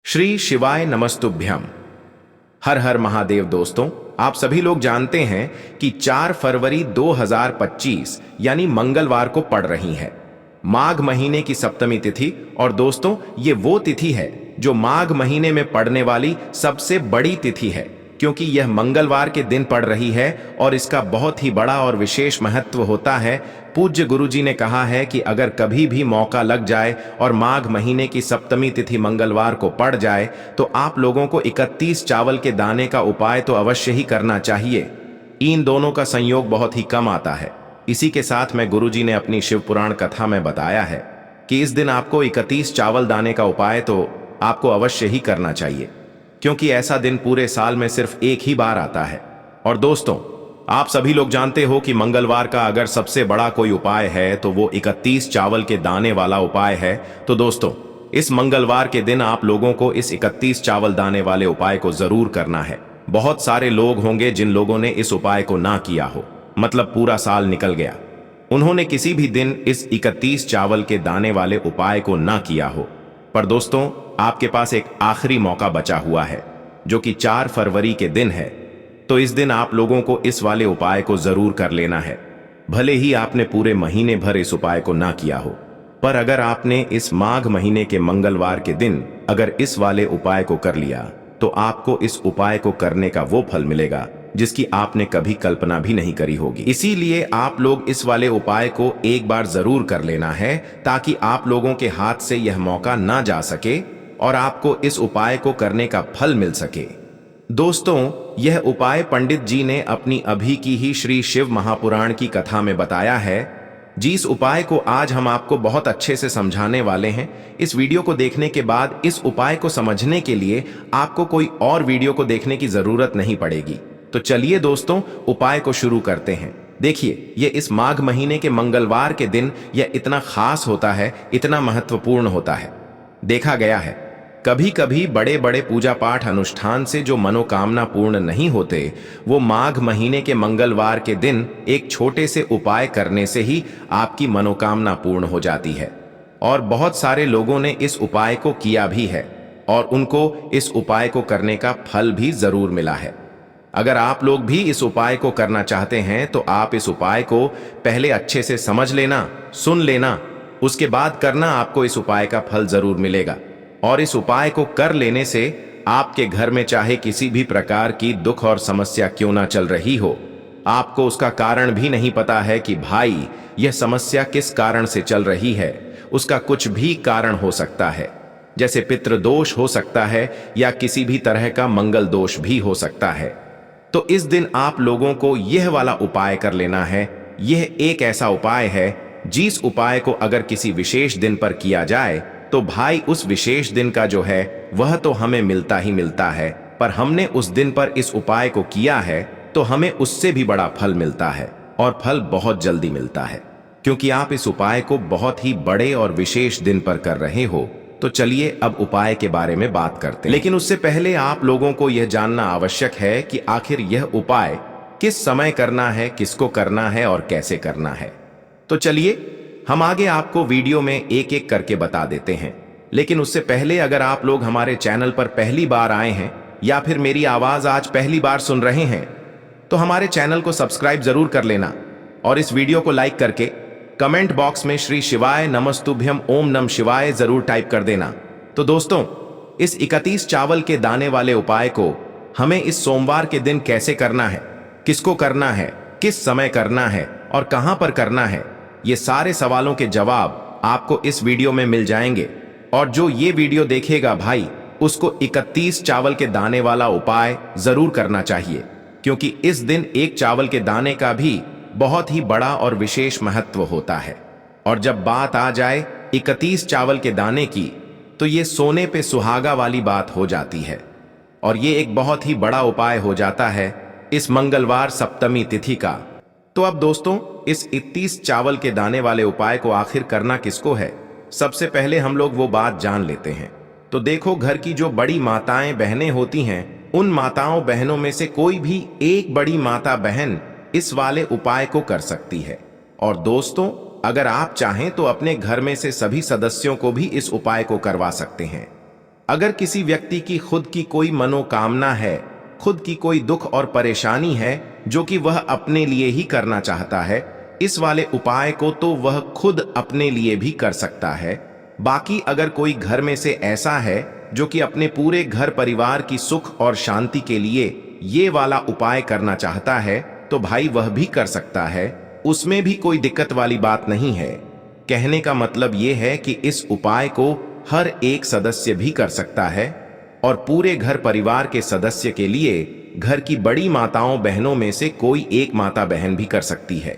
श्री शिवाय नमस्तुभ्यम। हर हर महादेव। दोस्तों, आप सभी लोग जानते हैं कि 4 फरवरी 2025 यानी मंगलवार को पड़ रही है माघ महीने की सप्तमी तिथि। और दोस्तों, ये वो तिथि है जो माघ महीने में पड़ने वाली सबसे बड़ी तिथि है, क्योंकि यह मंगलवार के दिन पड़ रही है और इसका बहुत ही बड़ा और विशेष महत्व होता है। पूज्य गुरुजी ने कहा है कि अगर कभी भी मौका लग जाए और माघ महीने की सप्तमी तिथि मंगलवार को पड़ जाए तो आप लोगों को 31 चावल के दाने का उपाय तो अवश्य ही करना चाहिए। इन दोनों का संयोग बहुत ही कम आता है। इसी के साथ में गुरुजी ने अपनी शिव पुराण कथा में बताया है कि इस दिन आपको 31 चावल दाने का उपाय तो आपको अवश्य ही करना चाहिए, क्योंकि ऐसा दिन पूरे साल में सिर्फ एक ही बार आता है। और दोस्तों, आप सभी लोग जानते हो कि मंगलवार का अगर सबसे बड़ा कोई उपाय है तो वो 31 चावल के दाने वाला उपाय है। तो दोस्तों, इस मंगलवार के दिन आप लोगों को इस 31 चावल दाने वाले उपाय को जरूर करना है। बहुत सारे लोग होंगे जिन लोगों ने इस उपाय को ना किया हो, मतलब पूरा साल निकल गया, उन्होंने किसी भी दिन इस 31 चावल के दाने वाले उपाय को ना किया हो। पर दोस्तों, आपके पास एक आखिरी मौका बचा हुआ है जो कि 4 फरवरी के दिन है। तो इस दिन आप लोगों को इस वाले उपाय को जरूर कर लेना है, भले ही आपने पूरे महीने भर इस उपाय को ना किया हो। पर अगर आपने इस माघ महीने के मंगलवार के दिन अगर इस वाले उपाय को कर लिया तो आपको इस उपाय को करने का वो फल मिलेगा जिसकी आपने कभी कल्पना भी नहीं करी होगी। इसीलिए आप लोग इस वाले उपाय को एक बार जरूर कर लेना है, ताकि आप लोगों के हाथ से यह मौका ना जा सके और आपको इस उपाय को करने का फल मिल सके। दोस्तों, यह उपाय पंडित जी ने अपनी अभी की ही श्री शिव महापुराण की कथा में बताया है, जिस उपाय को आज हम आपको बहुत अच्छे से समझाने वाले हैं। इस वीडियो को देखने के बाद इस उपाय को समझने के लिए आपको कोई और वीडियो को देखने की जरूरत नहीं पड़ेगी। तो चलिए दोस्तों, उपाय को शुरू करते हैं। देखिए, ये इस माघ महीने के मंगलवार के दिन यह इतना खास होता है, इतना महत्वपूर्ण होता है। देखा गया है कभी कभी बड़े बड़े पूजा पाठ अनुष्ठान से जो मनोकामना पूर्ण नहीं होते, वो माघ महीने के मंगलवार के दिन एक छोटे से उपाय करने से ही आपकी मनोकामना पूर्ण हो जाती है। और बहुत सारे लोगों ने इस उपाय को किया भी है और उनको इस उपाय को करने का फल भी जरूर मिला है। अगर आप लोग भी इस उपाय को करना चाहते हैं तो आप इस उपाय को पहले अच्छे से समझ लेना, सुन लेना, उसके बाद करना। आपको इस उपाय का फल जरूर मिलेगा। और इस उपाय को कर लेने से आपके घर में चाहे किसी भी प्रकार की दुख और समस्या क्यों ना चल रही हो, आपको उसका कारण भी नहीं पता है कि भाई यह समस्या किस कारण से चल रही है, उसका कुछ भी कारण हो सकता है। जैसे पितृदोष हो सकता है या किसी भी तरह का मंगल दोष भी हो सकता है। तो इस दिन आप लोगों को यह वाला उपाय कर लेना है। यह एक ऐसा उपाय है जिस उपाय को अगर किसी विशेष दिन पर किया जाए तो भाई उस विशेष दिन का जो है वह तो हमें मिलता ही मिलता है, पर हमने उस दिन पर इस उपाय को किया है तो हमें उससे भी बड़ा फल मिलता है, और फल बहुत जल्दी मिलता है, क्योंकि आप इस उपाय को बहुत ही बड़े और विशेष दिन पर कर रहे हो। तो चलिए अब उपाय के बारे में बात करते हैं। लेकिन उससे पहले आप लोगों को यह जानना आवश्यक है कि आखिर यह उपाय किस समय करना है, किसको करना है और कैसे करना है। तो चलिए हम आगे आपको वीडियो में एक एक करके बता देते हैं। लेकिन उससे पहले अगर आप लोग हमारे चैनल पर पहली बार आए हैं या फिर मेरी आवाज आज पहली बार सुन रहे हैं तो हमारे चैनल को सब्सक्राइब जरूर कर लेना और इस वीडियो को लाइक करके कमेंट बॉक्स में श्री शिवाय नमस्तुभ्यम ओम नम शिवाय जरूर टाइप कर देना। तो दोस्तों, इस 31 चावल के दाने वाले उपाय को हमें इस सोमवार के दिन कैसे करना है, किसको करना है, किस समय करना है और कहां पर करना है, ये सारे सवालों के जवाब आपको इस वीडियो में मिल जाएंगे। और जो ये वीडियो देखेगा भाई, उसको 31 चावल के दाने वाला उपाय जरूर करना चाहिए, क्योंकि इस दिन एक चावल के दाने का भी बहुत ही बड़ा और विशेष महत्व होता है। और जब बात आ जाए 31 चावल के दाने की, तो ये सोने पे सुहागा वाली बात हो जाती है और ये एक बहुत ही बड़ा उपाय हो जाता है इस मंगलवार सप्तमी तिथि का। तो अब दोस्तों, इस 31 चावल के दाने वाले उपाय को आखिर करना किसको है, सबसे पहले हम लोग वो बात जान लेते हैं। तो देखो, घर की जो बड़ी माताएं बहनें होती हैं, उन माताओं बहनों में से कोई भी एक बड़ी माता बहन इस वाले उपाय को कर सकती है। और दोस्तों, अगर आप चाहें तो अपने घर में से सभी सदस्यों को भी इस उपाय को करवा सकते हैं। अगर किसी व्यक्ति की खुद की कोई मनोकामना है, खुद की कोई दुख और परेशानी है जो कि वह अपने लिए ही करना चाहता है, इस वाले उपाय को तो वह खुद अपने लिए भी कर सकता है। बाकी अगर कोई घर में से ऐसा है जो कि अपने पूरे घर परिवार की सुख और शांति के लिए ये वाला उपाय करना चाहता है, तो भाई वह भी कर सकता है, उसमें भी कोई दिक्कत वाली बात नहीं है। कहने का मतलब ये है कि इस उपाय को हर एक सदस्य भी कर सकता है और पूरे घर परिवार के सदस्य के लिए घर की बड़ी माताओं बहनों में से कोई एक माता बहन भी कर सकती है।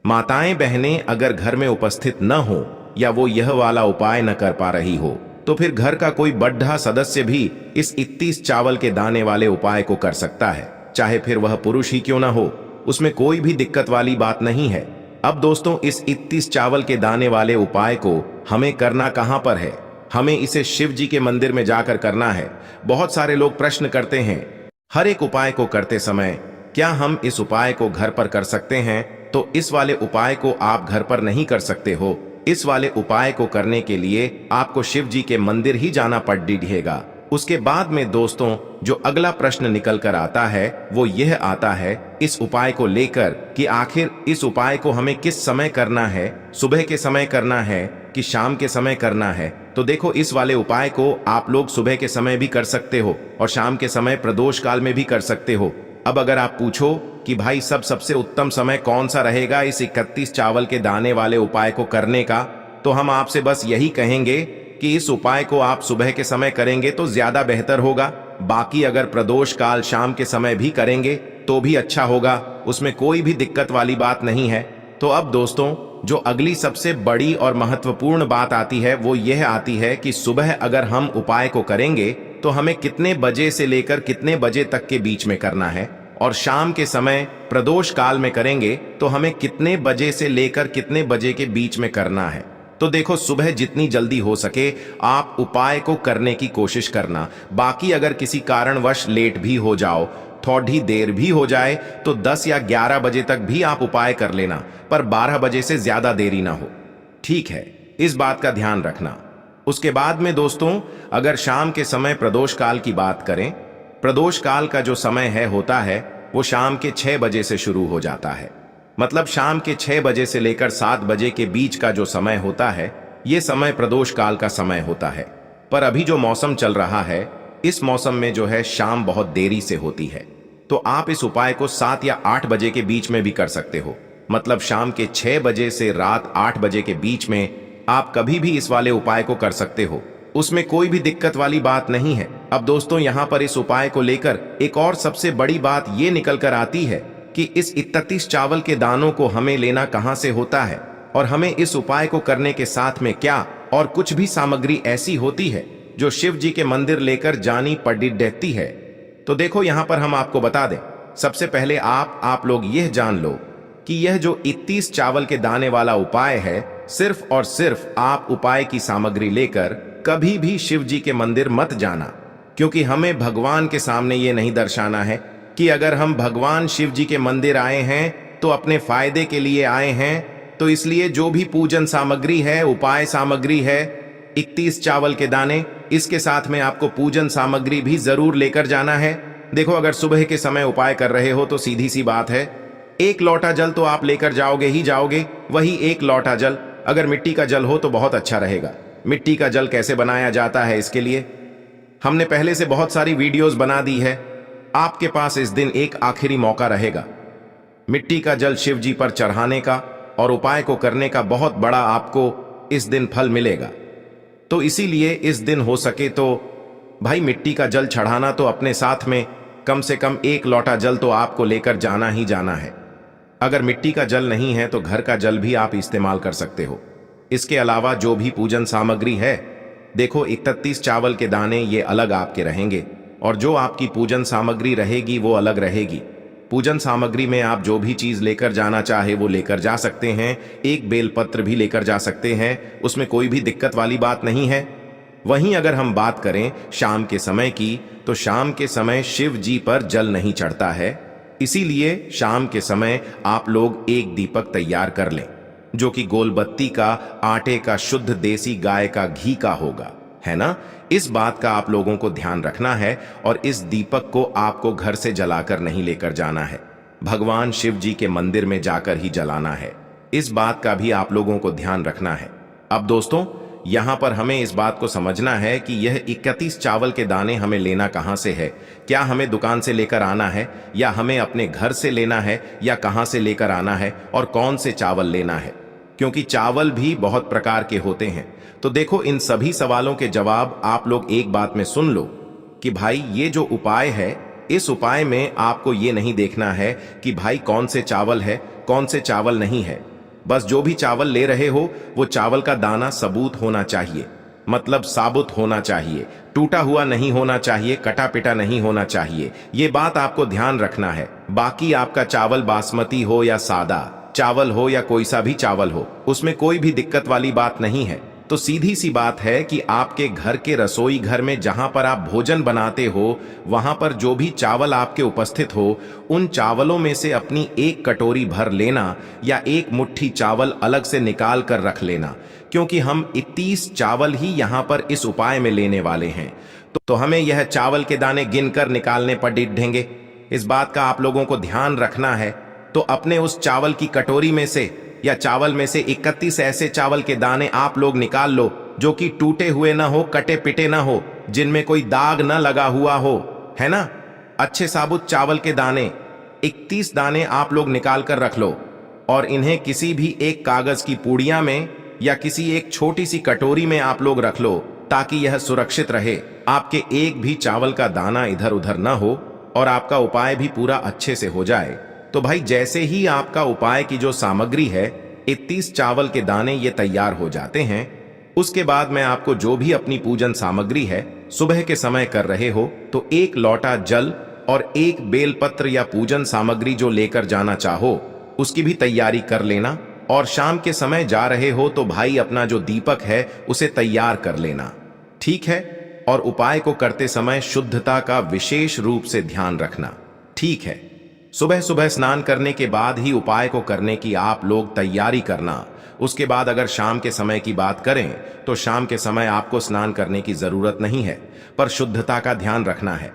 माताएं बहनें अगर घर में उपस्थित न हो या वो यह वाला उपाय न कर पा रही हो, तो फिर घर का कोई बड़ा सदस्य भी इस 31 चावल के दाने वाले उपाय को कर सकता है, चाहे फिर वह पुरुष ही क्यों ना हो, उसमें कोई भी दिक्कत वाली बात नहीं है। अब दोस्तों, इस 31 चावल के दाने वाले उपाय को हमें करना कहां पर है? हमें इसे शिव जी के मंदिर में जाकर करना है। बहुत सारे लोग प्रश्न करते हैं, हर एक उपाय को करते समय क्या हम इस उपाय को घर पर कर सकते हैं? तो इस वाले उपाय को आप घर पर नहीं कर सकते हो। इस वाले उपाय को करने के लिए आपको शिव जी के मंदिर ही जाना पड़ेगा। उसके बाद में दोस्तों, जो अगला प्रश्न निकल कर आता है वो यह आता है इस उपाय को लेकर कि आखिर इस उपाय को हमें किस समय करना है, सुबह के समय करना है कि शाम के समय करना है? तो देखो, इस वाले उपाय को आप लोग सुबह के समय भी कर सकते हो और शाम के समय प्रदोष काल में भी कर सकते हो। अब अगर आप पूछो कि भाई सबसे उत्तम समय कौन सा रहेगा इस 31 चावल के दाने वाले उपाय को करने का, तो हम आपसे बस यही कहेंगे कि इस उपाय को आप सुबह के समय करेंगे तो ज्यादा बेहतर होगा। बाकी अगर प्रदोष काल शाम के समय भी करेंगे तो भी अच्छा होगा, उसमें कोई भी दिक्कत वाली बात नहीं है। तो अब दोस्तों, जो अगली सबसे बड़ी और महत्वपूर्ण बात आती है वो यह आती है कि सुबह अगर हम उपाय को करेंगे तो हमें कितने बजे से लेकर कितने बजे तक के बीच में करना है, और शाम के समय प्रदोष काल में करेंगे तो हमें कितने बजे से लेकर कितने बजे के बीच में करना है। तो देखो, सुबह जितनी जल्दी हो सके आप उपाय को करने की कोशिश करना। बाकी अगर किसी कारणवश लेट भी हो जाओ, थोड़ी देर भी हो जाए, तो 10 या 11 बजे तक भी आप उपाय कर लेना, पर 12 बजे से ज्यादा देरी ना हो, ठीक है? इस बात का ध्यान रखना। उसके बाद में दोस्तों, अगर शाम के समय प्रदोष काल की बात करें, प्रदोष काल का जो समय होता है वो शाम के 6 बजे से शुरू हो जाता है। मतलब शाम के 6 बजे से लेकर 7 बजे के बीच का जो समय होता है, ये समय प्रदोष काल का समय होता है। पर अभी जो मौसम चल रहा है, इस मौसम में जो है शाम बहुत देरी से होती है, तो आप इस उपाय को 7 या 8 बजे के बीच में भी कर सकते हो। मतलब शाम के 6 बजे से रात 8 बजे के बीच में आप कभी भी इस वाले उपाय को कर सकते हो, उसमें कोई भी दिक्कत वाली बात नहीं है। अब दोस्तों, यहाँ पर इस उपाय को लेकर एक और सबसे बड़ी बात ये निकल कर आती है कि इस 31 चावल के दानों को हमें लेना कहाँ से होता है, और हमें इस उपाय को करने के साथ में क्या और कुछ भी सामग्री ऐसी होती है जो शिव जी के मंदिर लेकर जानी पड़ती है। तो देखो, यहाँ पर हम आपको बता दें, सबसे पहले आप लोग यह जान लो कि यह जो 31 चावल के दाने वाला उपाय है, सिर्फ और सिर्फ आप उपाय की सामग्री लेकर कभी भी शिव जी के मंदिर मत जाना, क्योंकि हमें भगवान के सामने ये नहीं दर्शाना है कि अगर हम भगवान शिव जी के मंदिर आए हैं तो अपने फायदे के लिए आए हैं। तो इसलिए जो भी पूजन सामग्री है, उपाय सामग्री है, 31 चावल के दाने, इसके साथ में आपको पूजन सामग्री भी जरूर लेकर जाना है। देखो, अगर सुबह के समय उपाय कर रहे हो तो सीधी सी बात है, 1 लोटा जल तो आप लेकर जाओगे ही जाओगे। वही 1 लोटा जल अगर मिट्टी का जल हो तो बहुत अच्छा रहेगा। मिट्टी का जल कैसे बनाया जाता है, इसके लिए हमने पहले से बहुत सारी वीडियोस बना दी है। आपके पास इस दिन एक आखिरी मौका रहेगा मिट्टी का जल शिव जी पर चढ़ाने का, और उपाय को करने का बहुत बड़ा आपको इस दिन फल मिलेगा। तो इसीलिए इस दिन हो सके तो भाई मिट्टी का जल चढ़ाना तो अपने साथ में कम से कम 1 लोटा जल तो आपको लेकर जाना ही जाना है। अगर मिट्टी का जल नहीं है तो घर का जल भी आप इस्तेमाल कर सकते हो। इसके अलावा जो भी पूजन सामग्री है, देखो 31 चावल के दाने ये अलग आपके रहेंगे, और जो आपकी पूजन सामग्री रहेगी वो अलग रहेगी। पूजन सामग्री में आप जो भी चीज लेकर जाना चाहे वो लेकर जा सकते हैं। एक बेलपत्र भी लेकर जा सकते हैं, उसमें कोई भी दिक्कत वाली बात नहीं है। वहीं अगर हम बात करें शाम के समय की, तो शाम के समय शिव जी पर जल नहीं चढ़ता है, इसीलिए शाम के समय आप लोग एक दीपक तैयार कर लें, जो कि गोलबत्ती का, आटे का, शुद्ध देसी गाय का घी का होगा, है ना। इस बात का आप लोगों को ध्यान रखना है और इस दीपक को आपको घर से जलाकर नहीं लेकर जाना है, भगवान शिव जी के मंदिर में जाकर ही जलाना है। इस बात का भी आप लोगों को ध्यान रखना है। अब दोस्तों, यहां पर हमें इस बात को समझना है कि यह 31 चावल के दाने हमें लेना कहां से है। क्या हमें दुकान से लेकर आना है, या हमें अपने घर से लेना है, या कहां से लेकर आना है, और कौन से चावल लेना है, क्योंकि चावल भी बहुत प्रकार के होते हैं। तो देखो, इन सभी सवालों के जवाब आप लोग एक बात में सुन लो कि भाई ये जो उपाय है, इस उपाय में आपको ये नहीं देखना है कि भाई कौन से चावल है, कौन से चावल नहीं है। बस जो भी चावल ले रहे हो वो चावल का दाना सबूत होना चाहिए, मतलब साबुत होना चाहिए, टूटा हुआ नहीं होना चाहिए, कटा पिटा नहीं होना चाहिए। ये बात आपको ध्यान रखना है। बाकी आपका चावल बासमती हो या सादा चावल हो या कोई सा भी चावल हो, उसमें कोई भी दिक्कत वाली बात नहीं है। तो सीधी सी बात है कि आपके घर के रसोई घर में जहां पर आप भोजन बनाते हो, वहां पर जो भी चावल आपके उपस्थित हो, उन चावलों में से अपनी एक कटोरी भर लेना या एक मुट्ठी चावल अलग से निकाल कर रख लेना, क्योंकि हम 31 चावल ही यहां पर इस उपाय में लेने वाले हैं। तो हमें यह चावल के दाने गिनकर निकालने पर डिढेंगे। इस बात का आप लोगों को ध्यान रखना है। तो अपने उस चावल की कटोरी में से या चावल में से 31 ऐसे चावल के दाने आप लोग निकाल लो जो कि टूटे हुए ना हो, कटे पिटे ना हो, जिनमें कोई दाग ना लगा हुआ हो, है ना। अच्छे साबुत चावल के दाने 31 दाने आप लोग निकाल कर रख लो, और इन्हें किसी भी एक कागज की पूड़िया में या किसी एक छोटी सी कटोरी में आप लोग रख लो, ताकि यह सुरक्षित रहे, आपके एक भी चावल का दाना इधर उधर ना हो और आपका उपाय भी पूरा अच्छे से हो जाए। तो भाई, जैसे ही आपका उपाय की जो सामग्री है, 31 चावल के दाने ये तैयार हो जाते हैं, उसके बाद मैं आपको जो भी अपनी पूजन सामग्री है सुबह के समय कर रहे हो, तो एक लोटा जल और एक बेलपत्र या पूजन सामग्री जो लेकर जाना चाहो उसकी भी तैयारी कर लेना। और शाम के समय जा रहे हो तो भाई अपना जो दीपक है उसे तैयार कर लेना, ठीक है। और उपाय को करते समय शुद्धता का विशेष रूप से ध्यान रखना, ठीक है। सुबह सुबह स्नान करने के बाद ही उपाय को करने की आप लोग तैयारी करना। उसके बाद अगर शाम के समय की बात करें तो शाम के समय आपको स्नान करने की जरूरत नहीं है, पर शुद्धता का ध्यान रखना है।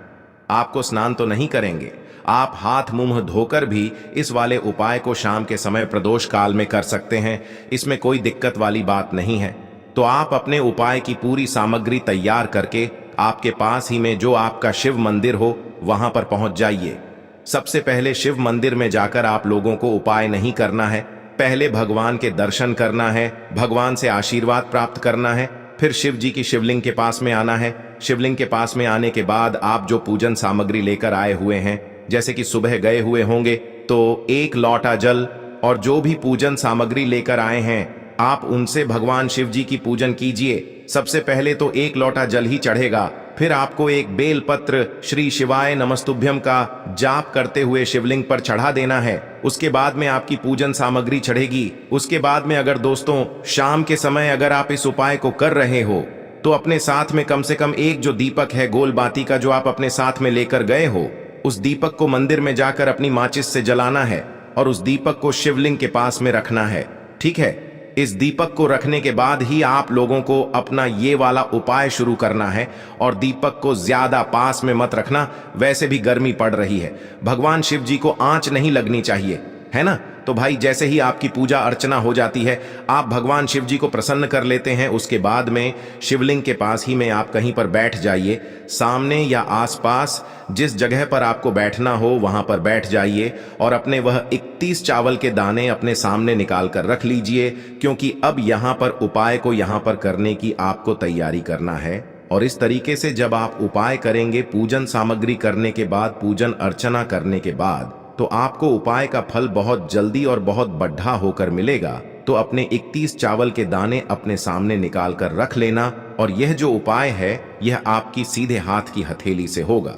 आपको स्नान तो नहीं करेंगे, आप हाथ मुंह धोकर भी इस वाले उपाय को शाम के समय प्रदोष काल में कर सकते हैं, इसमें कोई दिक्कत वाली बात नहीं है। तो आप अपने उपाय की पूरी सामग्री तैयार करके आपके पास ही में जो आपका शिव मंदिर हो वहां पर पहुंच जाइए। सबसे पहले शिव मंदिर में जाकर आप लोगों को उपाय नहीं करना है, पहले भगवान के दर्शन करना है, भगवान से आशीर्वाद प्राप्त करना है, फिर शिव जी की शिवलिंग के पास में आना है। शिवलिंग के पास में आने के बाद आप जो पूजन सामग्री लेकर आए हुए हैं, जैसे कि सुबह गए हुए होंगे तो एक लोटा जल और जो भी पूजन सामग्री लेकर आए हैं आप उनसे भगवान शिव जी की पूजन कीजिए। सबसे पहले तो एक लोटा जल ही चढ़ेगा, फिर आपको एक बेल पत्र श्री शिवाय नमस्तुभ्यम का जाप करते हुए शिवलिंग पर चढ़ा देना है। उसके बाद में आपकी पूजन सामग्री चढ़ेगी। उसके बाद में अगर दोस्तों शाम के समय अगर आप इस उपाय को कर रहे हो तो अपने साथ में कम से कम एक जो दीपक है गोल बाती का जो आप अपने साथ में लेकर गए हो, उस दीपक को मंदिर में जाकर अपनी माचिस से जलाना है और उस दीपक को शिवलिंग के पास में रखना है, ठीक है। इस दीपक को रखने के बाद ही आप लोगों को अपना ये वाला उपाय शुरू करना है, और दीपक को ज्यादा पास में मत रखना, वैसे भी गर्मी पड़ रही है, भगवान शिव जी को आंच नहीं लगनी चाहिए, है ना। तो भाई जैसे ही आपकी पूजा अर्चना हो जाती है, आप भगवान शिव जी को प्रसन्न कर लेते हैं, उसके बाद में शिवलिंग के पास ही में आप कहीं पर बैठ जाइए। सामने या आसपास जिस जगह पर आपको बैठना हो वहां पर बैठ जाइए और अपने वह 31 चावल के दाने अपने सामने निकाल कर रख लीजिए, क्योंकि अब यहां पर उपाय को यहां पर करने की आपको तैयारी करना है। और इस तरीके से जब आप उपाय करेंगे, पूजन सामग्री करने के बाद, पूजन अर्चना करने के बाद, तो आपको उपाय का फल बहुत जल्दी और बहुत बढ़ा होकर मिलेगा। तो अपने 31 चावल के दाने अपने सामने निकाल कर रख लेना, और यह जो उपाय है यह आपकी सीधे हाथ की हथेली से होगा,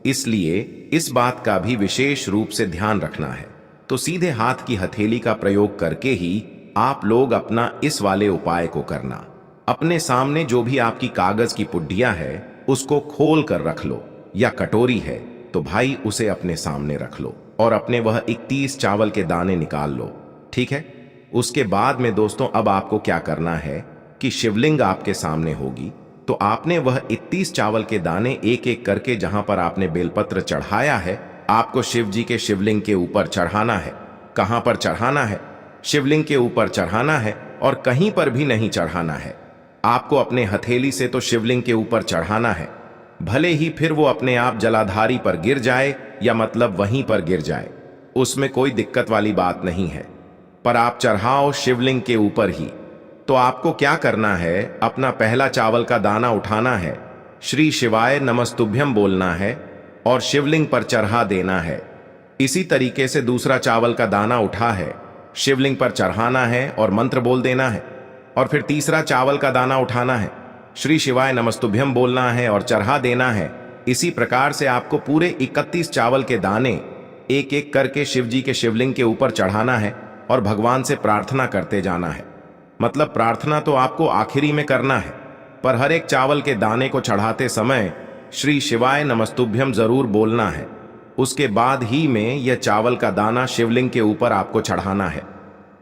इसलिए इस बात का भी विशेष रूप से ध्यान रखना है। तो सीधे हाथ की हथेली का प्रयोग करके ही आप लोग अपना इस वाले उपाय को करना। अपने सामने जो भी आपकी कागज की पुड्डिया है उसको खोल कर रख लो, या कटोरी है तो भाई उसे अपने सामने रख लो और अपने वह 31 चावल के दाने निकाल लो, ठीक है। उसके बाद में दोस्तों अब आपको क्या करना है कि शिवलिंग आपके सामने होगी, तो आपने वह 31 चावल के दाने एक एक करके जहां पर आपने बेलपत्र चढ़ाया है, आपको शिव जी के शिवलिंग के ऊपर चढ़ाना है। कहां पर चढ़ाना है? शिवलिंग के ऊपर चढ़ाना है और कहीं पर भी नहीं चढ़ाना है। आपको अपने हथेली से तो शिवलिंग के ऊपर चढ़ाना है, भले ही फिर वो अपने आप जलाधारी पर गिर जाए या मतलब वहीं पर गिर जाए, उसमें कोई दिक्कत वाली बात नहीं है, पर आप चढ़ाओ शिवलिंग के ऊपर ही। तो आपको क्या करना है, अपना पहला चावल का दाना उठाना है, श्री शिवाय नमस्तुभ्यम बोलना है और शिवलिंग पर चढ़ा देना है। इसी तरीके से दूसरा चावल का दाना उठा है, शिवलिंग पर चढ़ाना है और मंत्र बोल देना है। और फिर तीसरा चावल का दाना उठाना है, श्री शिवाय नमस्तुभ्यम बोलना है और चढ़ा देना है। इसी प्रकार से आपको पूरे 31 चावल के दाने एक एक करके शिव जी के शिवलिंग के ऊपर चढ़ाना है और भगवान से प्रार्थना करते जाना है। मतलब प्रार्थना तो आपको आखिरी में करना है, पर हर एक चावल के दाने को चढ़ाते समय श्री शिवाय नमस्तुभ्यम जरूर बोलना है। उसके बाद ही में यह चावल का दाना शिवलिंग के ऊपर आपको चढ़ाना है।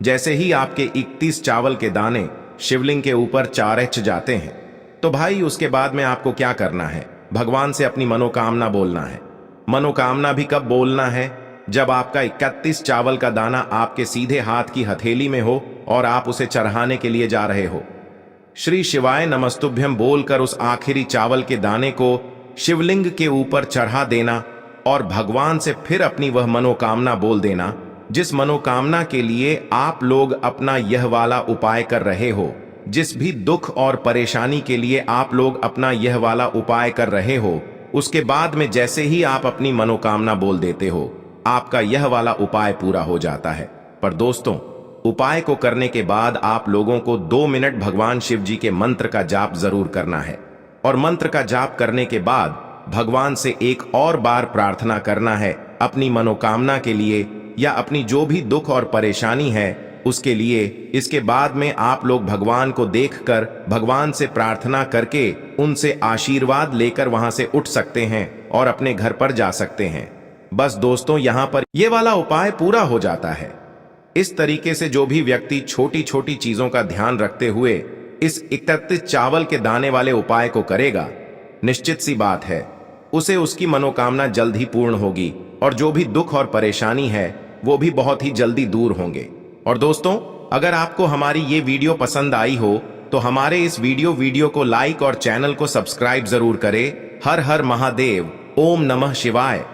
जैसे ही आपके 31 चावल के दाने शिवलिंग के ऊपर चारच जाते हैं, तो भाई उसके बाद में आपको क्या करना है, भगवान से अपनी मनोकामना बोलना है। मनोकामना भी कब बोलना है? जब आपका 31 चावल का दाना आपके सीधे हाथ की हथेली में हो और आप उसे चढ़ाने के लिए जा रहे हो। श्री शिवाय नमस्तुभ्यम बोलकर उस आखिरी चावल के दाने को शिवलिंग के ऊपर चढ़ा देना और भगवान से फिर अपनी वह मनोकामना बोल देना, जिस मनोकामना के लिए आप लोग अपना यह वाला उपाय कर रहे हो। जिस भी दुख और परेशानी के लिए आप लोग अपना यह वाला उपाय कर रहे हो, उसके बाद में जैसे ही आप अपनी मनोकामना बोल देते हो, आपका यह वाला उपाय पूरा हो जाता है। पर दोस्तों, उपाय को करने के बाद आप लोगों को 2 मिनट भगवान शिव जी के मंत्र का जाप जरूर करना है और मंत्र का जाप करने के बाद भगवान से एक और बार प्रार्थना करना है अपनी मनोकामना के लिए या अपनी जो भी दुख और परेशानी है उसके लिए। इसके बाद में आप लोग भगवान को देखकर भगवान से प्रार्थना करके उनसे आशीर्वाद लेकर वहां से उठ सकते हैं और अपने घर पर जा सकते हैं। बस दोस्तों, यहां पर यह वाला उपाय पूरा हो जाता है। इस तरीके से जो भी व्यक्ति छोटी छोटी चीजों का ध्यान रखते हुए इस 31 चावल के दाने वाले उपाय को करेगा, निश्चित सी बात है उसे उसकी मनोकामना जल्द ही पूर्ण होगी और जो भी दुख और परेशानी है वो भी बहुत ही जल्दी दूर होंगे। और दोस्तों, अगर आपको हमारी ये वीडियो पसंद आई हो तो हमारे इस वीडियो को लाइक और चैनल को सब्सक्राइब जरूर करें। हर हर महादेव, ओम नमः शिवाय।